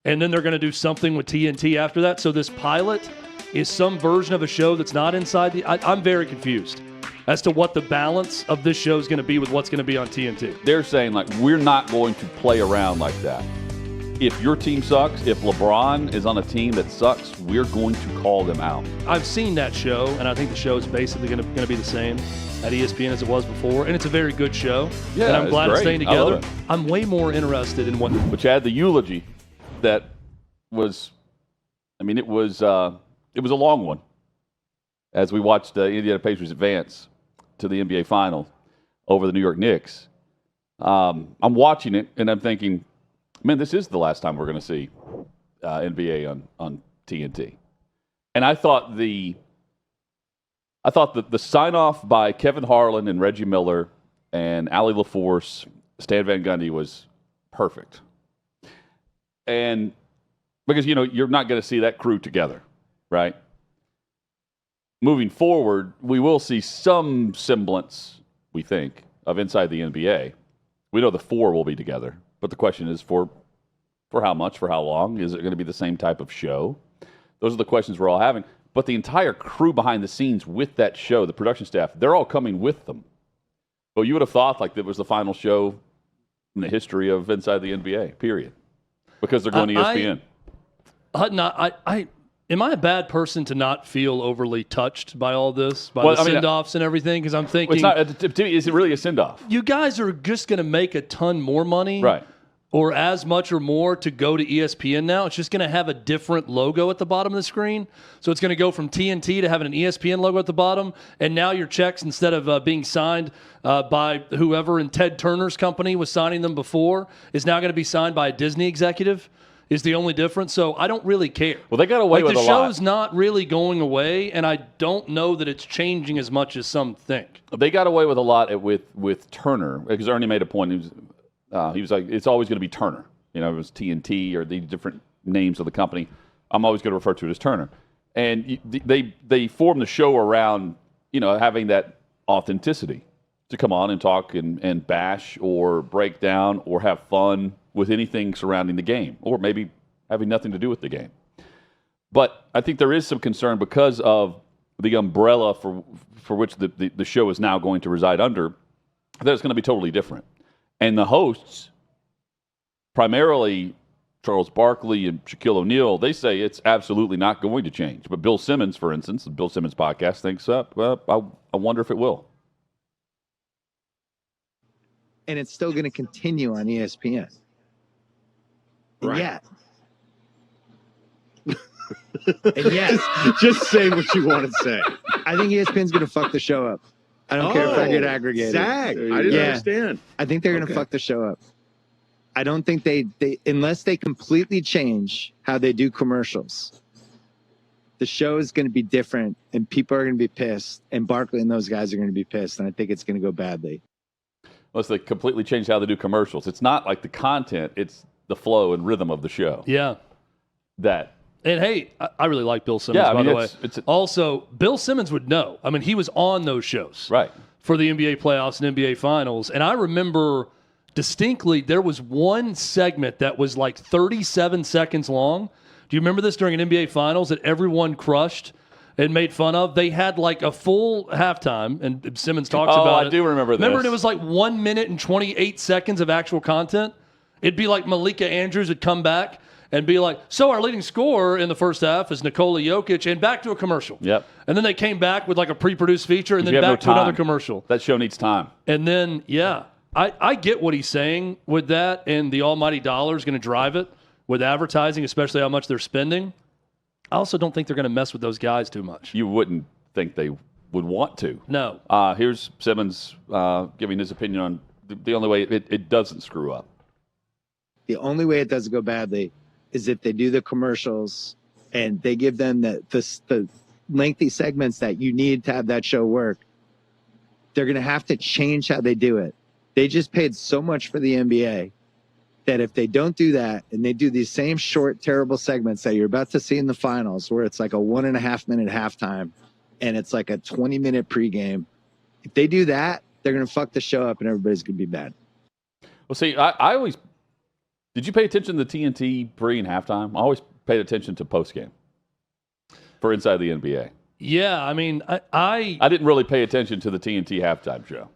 and then they're going to do something with TNT after that. So this pilot is some version of a show that's not inside the. I'm very confused as to what the balance of this show is going to be with what's going to be on TNT. They're saying, like, we're not going to play around like that. If your team sucks, if LeBron is on a team that sucks, we're going to call them out. I've seen that show, and I think the show is basically going to be the same at ESPN as it was before, and it's a very good show. Yeah, and I'm glad it's staying together. I'm way more interested in what. Which had the eulogy that was, I mean, it was a long one. As we watched the Indiana Pacers advance to the NBA Finals over the New York Knicks, I'm watching it and I'm thinking, man, this is the last time we're going to see NBA on TNT. And I thought the sign off by Kevin Harlan and Reggie Miller and Allie LaForce, Stan Van Gundy was perfect. And because, you're not going to see that crew together, right? Moving forward, we will see some semblance, we think, of Inside the NBA. We know the four will be together, but the question is for how much, for how long? Is it going to be the same type of show? Those are the questions we're all having. But the entire crew behind the scenes with that show, the production staff, they're all coming with them. But you would have thought like that was the final show in the history of Inside the NBA, period. Because they're going to ESPN. Hutton, am I a bad person to not feel overly touched by all this, by the send-offs and everything? Because I'm thinking, it's not. To me, is it really a send-off? You guys are just going to make a ton more money, right? Or as much or more to go to ESPN now. It's just going to have a different logo at the bottom of the screen. So it's going to go from TNT to having an ESPN logo at the bottom. And now your checks, instead of being signed by whoever in Ted Turner's company was signing them before, is now going to be signed by a Disney executive, is the only difference. So I don't really care. Well, they got away with a lot. The show's not really going away, and I don't know that it's changing as much as some think. They got away with a lot with Turner, because Ernie made a point. He was like, it's always going to be Turner. It was TNT or the different names of the company. I'm always going to refer to it as Turner. And they formed the show around, having that authenticity to come on and talk and bash or break down or have fun with anything surrounding the game, or maybe having nothing to do with the game. But I think there is some concern because of the umbrella for which the show is now going to reside under, that it's going to be totally different. And the hosts, primarily Charles Barkley and Shaquille O'Neal, they say it's absolutely not going to change. But Bill Simmons, for instance, the Bill Simmons podcast, thinks, well, I wonder if it will. And it's still going to continue on ESPN. Right. And yes, just say what you want to say. I think ESPN's going to fuck the show up. I don't care if I get aggregated. Zag. I didn't understand. I think they're going to fuck the show up. I don't think they unless they completely change how they do commercials, the show is going to be different and people are going to be pissed, and Barkley and those guys are going to be pissed, and I think it's going to go badly. Unless they completely change how they do commercials. It's not like the content, it's the flow and rhythm of the show. Yeah. And hey, I really like Bill Simmons, by the way. Also, Bill Simmons would know. I mean, he was on those shows for the NBA playoffs and NBA finals. And I remember distinctly there was one segment that was like 37 seconds long. Do you remember this during an NBA finals that everyone crushed and made fun of? They had like a full halftime, and Simmons talks about it. I do remember this. Remember, it was like 1 minute and 28 seconds of actual content? It'd be like Malika Andrews would come back and be like, so our leading scorer in the first half is Nikola Jokic, and back to a commercial. Yep. And then they came back with like a pre-produced feature, and then back to another commercial. That show needs time. And then, I get what he's saying with that, and the almighty dollar is going to drive it with advertising, especially how much they're spending. I also don't think they're going to mess with those guys too much. You wouldn't think they would want to. No. Here's Simmons giving his opinion on the only way it doesn't screw up. The only way it doesn't go badly is if they do the commercials and they give them the lengthy segments that you need to have that show work. They're going to have to change how they do it. They just paid so much for the NBA that if they don't do that and they do these same short, terrible segments that you're about to see in the finals, where it's like a 1.5 minute halftime and it's like a 20-minute pregame, if they do that, they're going to fuck the show up and everybody's going to be bad. Well, see, I always Did you pay attention to the TNT pre and halftime? I always paid attention to postgame for Inside the NBA. Yeah, I mean, I didn't really pay attention to the TNT halftime show.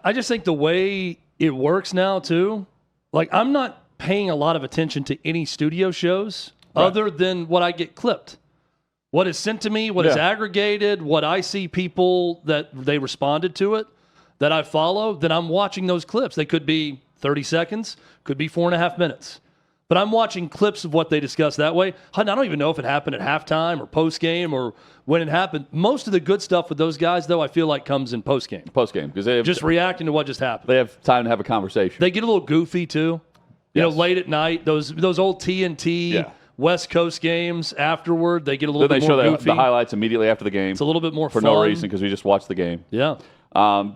I just think the way it works now, too, like I'm not paying a lot of attention to any studio shows other than what I get clipped. What is sent to me, what is aggregated, what I see people that they responded to it, that I follow, then I'm watching those clips. They could be 30 seconds, could be 4.5 minutes. But I'm watching clips of what they discuss that way. I don't even know if it happened at halftime or postgame or when it happened. Most of the good stuff with those guys, though, I feel like comes in postgame. Postgame, because they have just reacting to what just happened. They have time to have a conversation. They get a little goofy, too. You know, late at night, those old TNT West Coast games afterward, they get a little bit more goofy. They show the highlights immediately after the game. It's a little bit more for fun. no reason because we just watched the game. Yeah.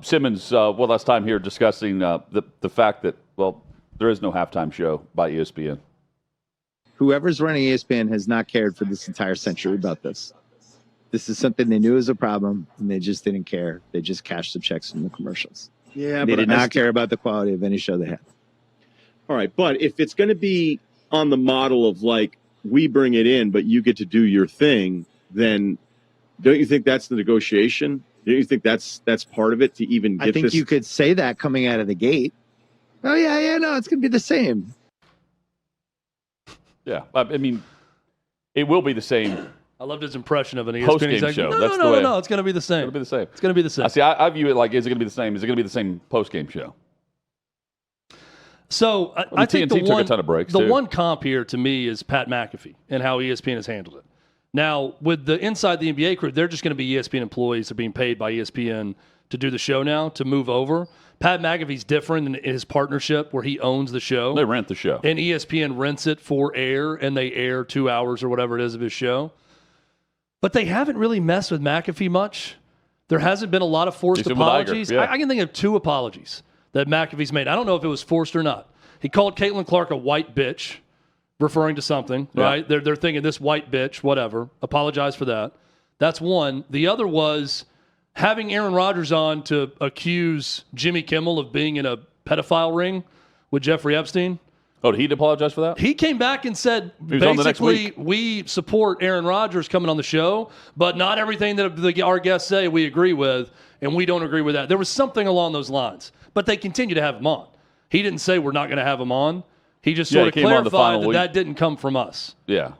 Simmons, one last time here discussing the fact that, well, there is no halftime show by ESPN. Whoever's running ESPN has not cared for this entire century about this. This is something they knew was a problem, and they just didn't care. They just cashed the checks from the commercials. Yeah, they did not care about the quality of any show they had. All right, but if it's going to be on the model of like we bring it in, but you get to do your thing, then don't you think that's the negotiation? Don't you think that's part of it to even get this? I think you could say that coming out of the gate. Oh, yeah, no, it's going to be the same. Yeah, I mean, it will be the same. I loved his impression of an ESPN post-game show. No, it's going to be the same. It's going to be the same. It's going to be the same. I view it like, is it going to be the same? Is it going to be the same post-game show? So I think TNT took a ton of breaks. The one comp here to me is Pat McAfee and how ESPN has handled it. Now, with the Inside the NBA crew, they're just going to be ESPN employees. They're being paid by ESPN to do the show now, to move over. Pat McAfee's different in his partnership where he owns the show. They rent the show. And ESPN rents it for air, and they air 2 hours or whatever it is of his show. But they haven't really messed with McAfee much. There hasn't been a lot of forced apologies. I can think of 2 apologies that McAfee's made. I don't know if it was forced or not. He called Caitlin Clark a white bitch, referring to something, right? They're thinking this white bitch, whatever. Apologize for that. That's one. The other was having Aaron Rodgers on to accuse Jimmy Kimmel of being in a pedophile ring with Jeffrey Epstein. Oh, did he apologize for that? He came back and said, basically, we support Aaron Rodgers coming on the show, but not everything that our guests say we agree with, and we don't agree with that. There was something along those lines, but they continue to have him on. He didn't say we're not going to have him on. He just sort of clarified that didn't come from us. Yeah.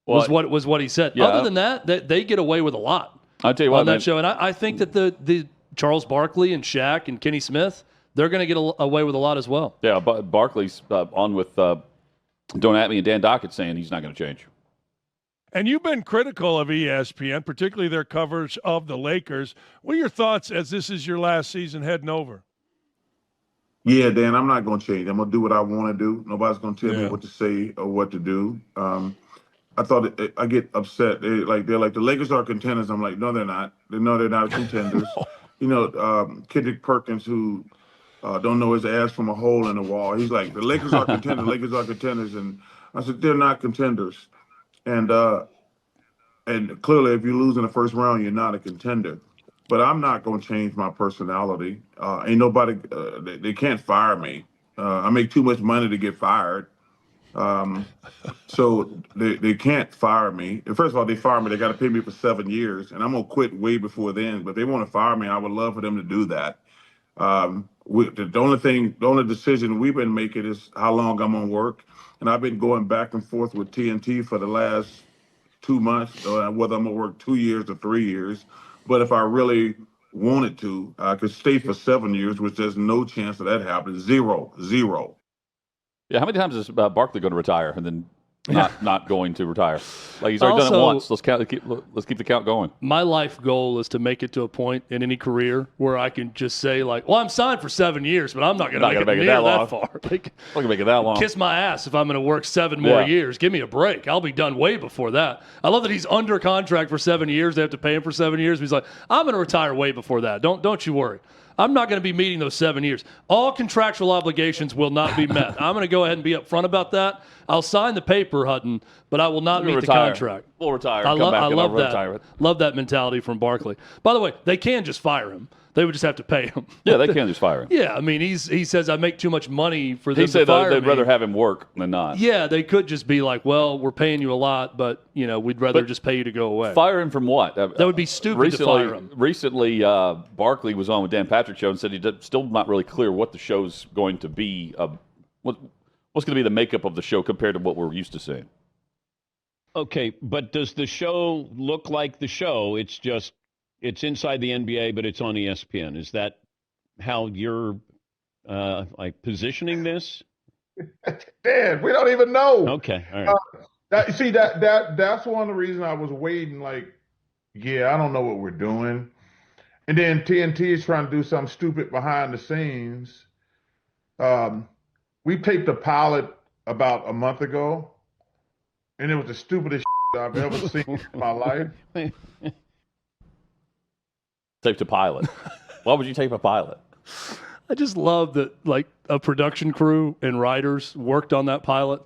Well, was what he said. Yeah, other than that, they get away with a lot. I'll tell you what, on that show. And I think that the Charles Barkley and Shaq and Kenny Smith, they're going to get away with a lot as well. Yeah, but Barkley's on with Don't At Me and Dan Dockett saying he's not going to change. And you've been critical of ESPN, particularly their coverage of the Lakers. What are your thoughts as this is your last season heading over? Yeah, Dan, I'm not going to change. I'm going to do what I want to do. Nobody's going to tell me what to say or what to do. I thought I get upset. They're like the Lakers are contenders. I'm like, no, they're not. No, they're not contenders. You know, Kendrick Perkins, who don't know his ass from a hole in the wall. He's like, the Lakers are contenders. Lakers are contenders, and I said they're not contenders. And clearly, if you lose in the first round, you're not a contender. But I'm not going to change my personality. Ain't nobody. They can't fire me. I make too much money to get fired. So they can't fire me. And first of all, they fire me. They got to pay me for 7 years, and I'm gonna quit way before then. But they want to fire me. I would love for them to do that. The only decision we've been making is how long I'm gonna work, and I've been going back and forth with TNT for the last 2 months, whether I'm gonna work 2 years or 3 years. But if I really wanted to, I could stay for 7 years, which there's no chance of that happening. Zero. Yeah, how many times is Barkley going to retire and then not going to retire? Like he's already done it once. Let's keep the count going. My life goal is to make it to a point in any career where I can just say like, well, I'm signed for 7 years, but I'm not going to make it that far. Like, I'm not going to make it that long. Kiss my ass if I'm going to work 7 more years. Give me a break. I'll be done way before that. I love that he's under contract for 7 years. They have to pay him for 7 years. But he's like, I'm going to retire way before that. Don't you worry. I'm not going to be meeting those 7 years. All contractual obligations will not be met. I'm going to go ahead and be upfront about that. I'll sign the paper, Hutton, but I will not meet the contract. We'll retire. I love that. Love that mentality from Barkley. By the way, they can just fire him. They would just have to pay him. Yeah, they can't just fire him. Yeah, I mean, he says I make too much money for them to fire me. They'd rather have him work than not. Yeah, they could just be like, well, we're paying you a lot, but we'd rather just pay you to go away. Fire him from what? That would be stupid to fire him. Recently, Barkley was on with Dan Patrick's show and said he's still not really clear what the show's going to be. What's going to be the makeup of the show compared to what we're used to seeing? Okay, but does the show look like the show? It's inside the NBA, but it's on ESPN. Is that how you're positioning this? Dan, we don't even know. Okay, all right. That's one of the reasons I was waiting. Like, I don't know what we're doing, and then TNT is trying to do something stupid behind the scenes. We taped a pilot about a month ago, and it was the stupidest I've ever seen in my life. Taped a pilot. Why would you tape a pilot? I just love that, like, a production crew and writers worked on that pilot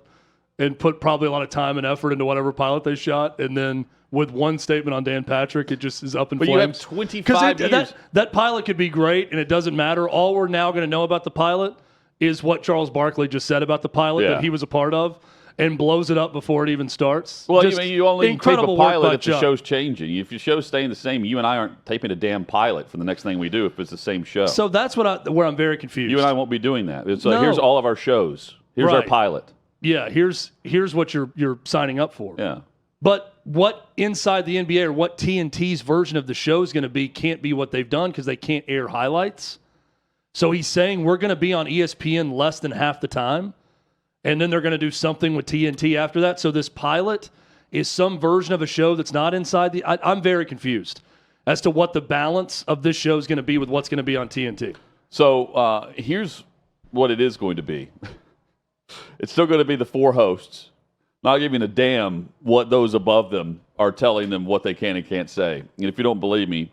and put probably a lot of time and effort into whatever pilot they shot, and then with one statement on Dan Patrick, it just is up in flames. But you have 25 years. That pilot could be great, and it doesn't matter. All we're now going to know about the pilot is what Charles Barkley just said about the pilot that he was a part of, and blows it up before it even starts. Well, you only tape a pilot if the Chuck. show's changing. If your show's staying the same, you and I aren't taping a damn pilot for the next thing we do if it's the same show. So that's where I'm very confused. You and I won't be doing that. It's here's all of our shows. Here's our pilot. Yeah, here's what you're signing up for. Yeah. But what inside the NBA or what TNT's version of the show is going to be can't be what they've done because they can't air highlights. So he's saying we're going to be on ESPN less than half the time. And then they're going to do something with TNT after that. So this pilot is some version of a show that's not inside the... I'm very confused as to what the balance of this show is going to be with what's going to be on TNT. So here's what it is going to be. It's still going to be the four hosts, not giving a damn what those above them are telling them what they can and can't say. And if you don't believe me,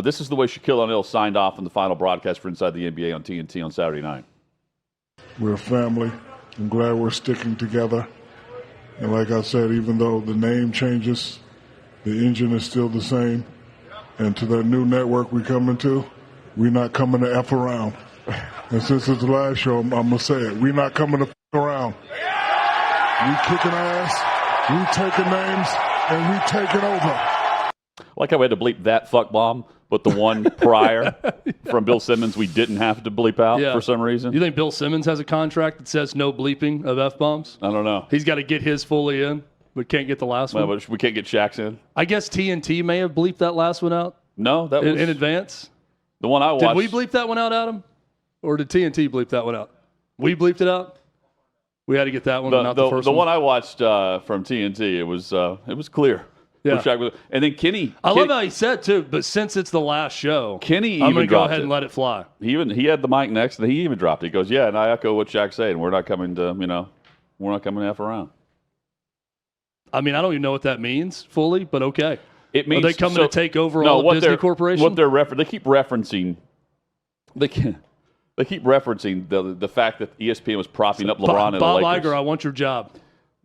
this is the way Shaquille O'Neal signed off in the final broadcast for Inside the NBA on TNT on Saturday night. We're a family. I'm glad we're sticking together. And like I said, even though the name changes, the engine is still the same. And to that new network we're coming to, we're not coming to F around. And since it's the last show, I'm going to say it. We're not coming to F around. We kicking ass, we taking names, and we taking over. Like how we had to bleep that fuck bomb, but the one prior from Bill Simmons we didn't have to bleep out for some reason. You think Bill Simmons has a contract that says no bleeping of F-bombs? I don't know. He's got to get his fully in, but can't get the last one. But we can't get Shaq's in. I guess TNT may have bleeped that last one out. No, that was in advance. The one I watched. Did we bleep that one out, Adam? Or did TNT bleep that one out? We bleeped it out? We had to get that one, not the first one. The one I watched from TNT, it was clear. Yeah. And then Kenny. I love how he said, too, but since it's the last show, Kenny I'm going to go ahead and let it fly. He had the mic next, and he even dropped it. He goes, and I echo what Shaq said, and we're not coming to F around. I mean, I don't even know what that means fully, but okay. It means, are they coming to take over all of Disney Corporation? What they keep referencing. They keep referencing the fact that ESPN was propping up LeBron and the Lakers. Bob Iger, I want your job.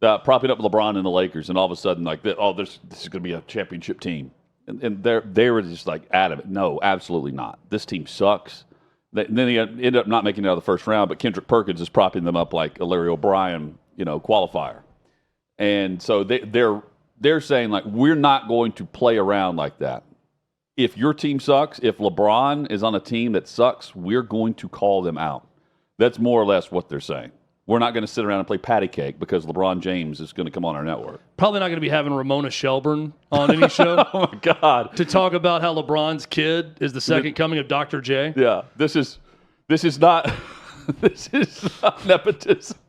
Propping up LeBron and the Lakers, and all of a sudden, this is going to be a championship team. And they were just like adamant. No, absolutely not. This team sucks. Then they ended up not making it out of the first round, but Kendrick Perkins is propping them up like a Larry O'Brien, qualifier. And so they're saying, like, we're not going to play around like that. If your team sucks, if LeBron is on a team that sucks, we're going to call them out. That's more or less what they're saying. We're not going to sit around and play patty cake because LeBron James is going to come on our network. Probably not going to be having Ramona Shelburne on any show. Oh, my God. To talk about how LeBron's kid is the second coming of Dr. J. Yeah. This is not nepotism.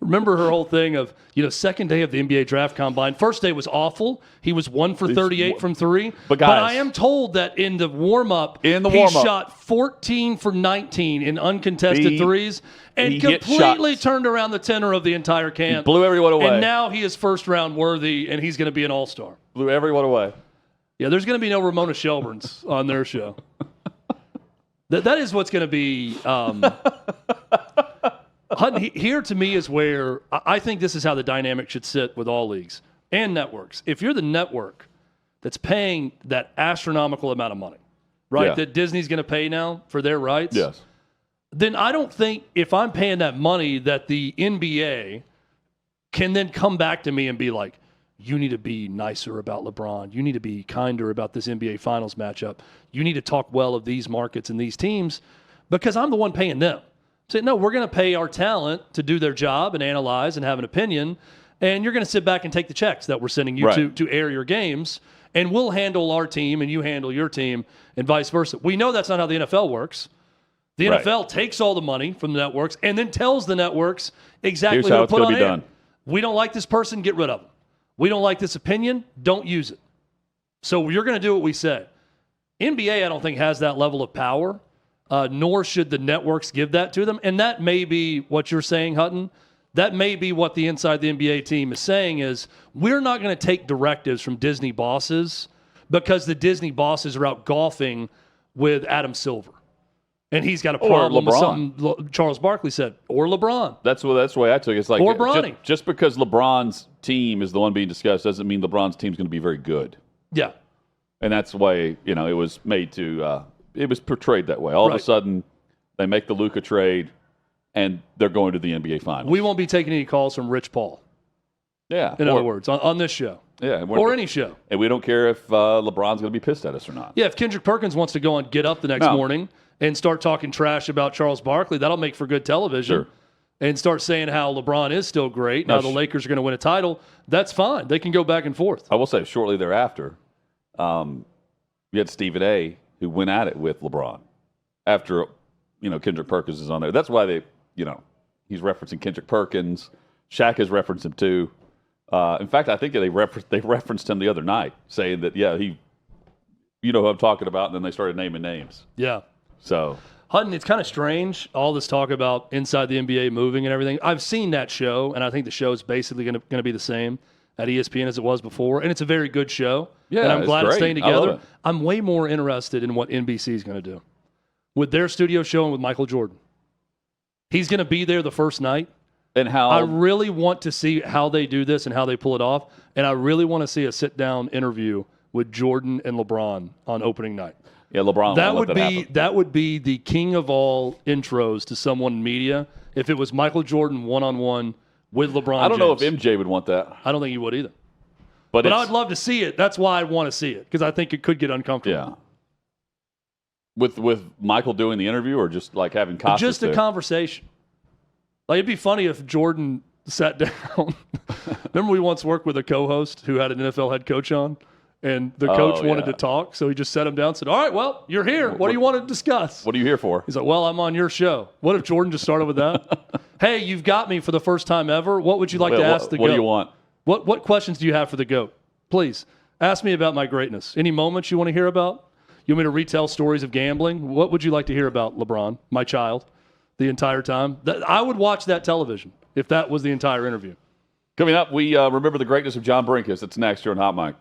Remember her whole thing of, second day of the NBA draft combine. First day was awful. He was 1 for 38 from three. But I am told that in the warm-up, he shot 14 for 19 in uncontested threes and completely turned around the tenor of the entire camp. He blew everyone away. And now he is first-round worthy, and he's going to be an all-star. Blew everyone away. Yeah, there's going to be no Ramona Shelburnes on their show. That is what's going to be... Hutton, here to me is where I think this is how the dynamic should sit with all leagues and networks. If you're the network that's paying that astronomical amount of money, right? That Disney's going to pay now for their rights. Yes. Then I don't think if I'm paying that money that the NBA can then come back to me and be like, you need to be nicer about LeBron. You need to be kinder about this NBA Finals matchup. You need to talk well of these markets and these teams because I'm the one paying them. Say, no, we're going to pay our talent to do their job and analyze and have an opinion, and you're going to sit back and take the checks that we're sending you to air your games, and we'll handle our team and you handle your team and vice versa. We know that's not how the NFL works. The NFL takes all the money from the networks and then tells the networks exactly Here's how what to put on air. done. We don't like this person, get rid of them. We don't like this opinion, don't use it. So you're going to do what we say. NBA, I don't think, has that level of power, nor should the networks give that to them. And that may be what you're saying, Hutton. That may be what the Inside the NBA team is saying is we're not going to take directives from Disney bosses because the Disney bosses are out golfing with Adam Silver. And he's got a problem with something Charles Barkley said. Or LeBron. That's the way I took it. It's like or Bronny. Just because LeBron's team is the one being discussed doesn't mean LeBron's team's going to be very good. Yeah. And that's the way, it was made to it was portrayed that way. All of a sudden, they make the Luka trade, and they're going to the NBA Finals. We won't be taking any calls from Rich Paul. Yeah. In other words, on this show. Yeah. Or any show. And we don't care if LeBron's going to be pissed at us or not. Yeah, if Kendrick Perkins wants to go on Get Up the next morning and start talking trash about Charles Barkley, that'll make for good television. Sure. And start saying how LeBron is still great, now the Lakers are going to win a title, that's fine. They can go back and forth. I will say, shortly thereafter, we had Stephen A., who went at it with LeBron after, Kendrick Perkins is on there. That's why he's referencing Kendrick Perkins. Shaq has referenced him too. In fact, I think they referenced him the other night, saying that, he, who I'm talking about, and then they started naming names. Yeah. So, Hutton, it's kind of strange, all this talk about Inside the NBA moving and everything. I've seen that show, and I think the show is basically going to be the same at ESPN as it was before, and it's a very good show. Yeah, and I'm glad it's staying together. I'm way more interested in what NBC is going to do with their studio show and with Michael Jordan. He's going to be there the first night. And how I really want to see how they do this and how they pull it off, and I really want to see a sit-down interview with Jordan and LeBron on opening night. Yeah, LeBron. That would be the king of all intros to someone in media if it was Michael Jordan one-on-one with LeBron. I don't know if MJ would want that. I don't think he would either. But I'd love to see it. That's why I want to see it, because I think it could get uncomfortable. Yeah. With Michael doing the interview, or just like having Costas just a conversation. Like, it'd be funny if Jordan sat down. Remember, we once worked with a co-host who had an NFL head coach on, and the coach wanted to talk, so he just sat him down and said, all right, well, you're here. What do you want to discuss? What are you here for? He's like, well, I'm on your show. What if Jordan just started with that? Hey, you've got me for the first time ever. What would you like to ask the GOAT? What do you want? What questions do you have for the GOAT? Please, ask me about my greatness. Any moments you want to hear about? You want me to retell stories of gambling? What would you like to hear about LeBron, my child, the entire time? I would watch that television if that was the entire interview. Coming up, we remember the greatness of John Brinkus. It's next here on Hot Mic.